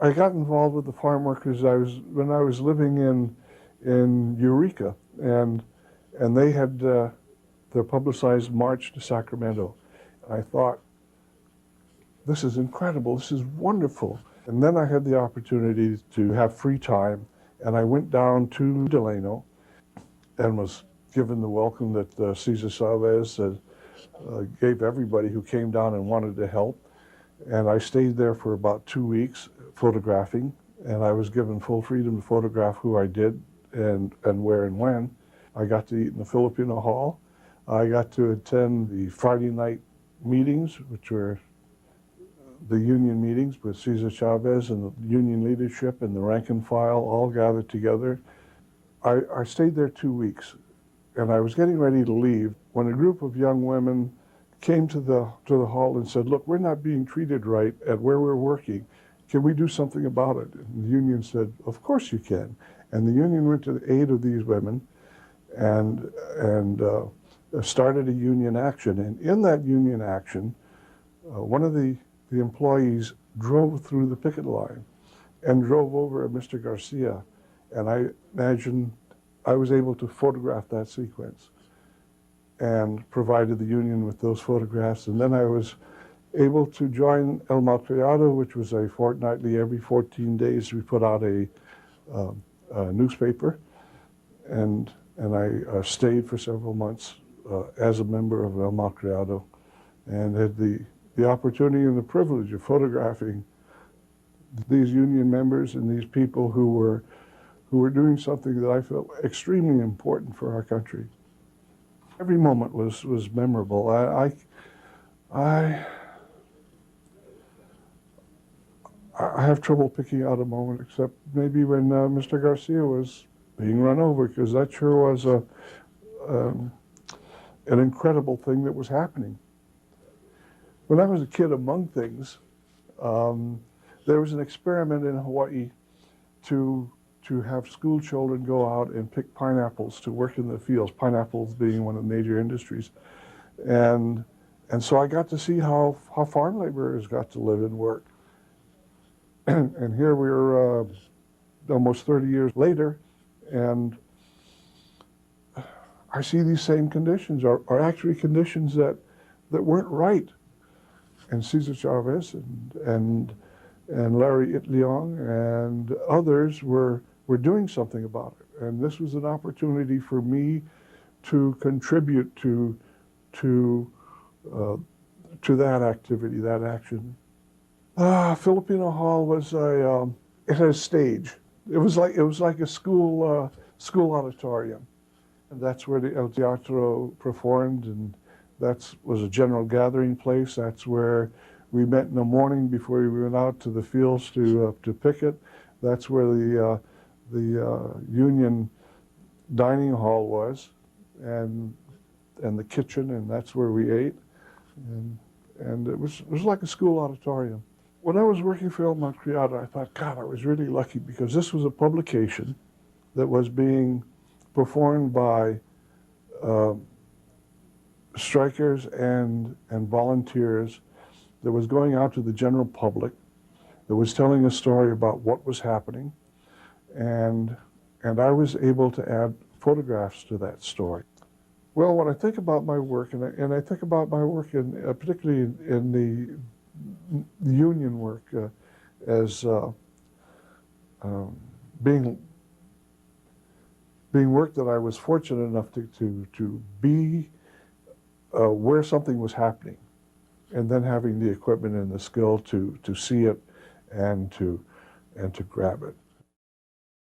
I got involved with the farm workers when I was living in Eureka, and they had their publicized march to Sacramento. I thought, this is incredible, this is wonderful. And then I had the opportunity to have free time, and I went down to Delano and was given the welcome that Cesar Chavez gave everybody who came down and wanted to help. And I stayed there for about 2 weeks photographing, and I was given full freedom to photograph who I did and where and when. I got to eat in the Filipino Hall. I got to attend the Friday night meetings, which were the union meetings with Cesar Chavez and the union leadership and the rank and file all gathered together. I stayed there 2 weeks, and I was getting ready to leave when a group of young women came to the hall and said, look, we're not being treated right at where we're working. Can we do something about it? And the union said, of course you can. And the union went to the aid of these women and started a union action. And in that union action, one of the employees drove through the picket line and drove over Mr. Garcia. And I imagine I was able to photograph that sequence and provided the union with those photographs. And then I was able to join El Malcriado, which was a fortnightly, every 14 days we put out a newspaper. And I stayed for several months as a member of El Malcriado, and had the opportunity and the privilege of photographing these union members and these people who were doing something that I felt extremely important for our country. Every moment was memorable. I have trouble picking out a moment, except maybe when Mr. Garcia was being run over, because that sure was an incredible thing that was happening. When I was a kid, among things, there was an experiment in Hawaii to have school children go out and pick pineapples to work in the fields, pineapples being one of the major industries. And so I got to see how farm laborers got to live and work. And here we are almost 30 years later, and I see these same conditions are actually conditions that weren't right. And Cesar Chavez and Larry Itliong and others were doing something about it. And this was an opportunity for me to contribute to that activity, that action. Filipino Hall was it had a stage. It was like a school auditorium, and that's where the El Teatro performed, and that was a general gathering place. That's where we met in the morning before we went out to the fields to picket. That's where the union dining hall was, and the kitchen, and that's where we ate, and it was like a school auditorium. When I was working for El Malcriado, I thought, God, I was really lucky, because this was a publication that was being performed by strikers and volunteers, that was going out to the general public, that was telling a story about what was happening, and I was able to add photographs to that story. Well, when I think about my work, and I think about my work particularly in the union work as being work that I was fortunate enough to be where something was happening, and then having the equipment and the skill to see it and to grab it.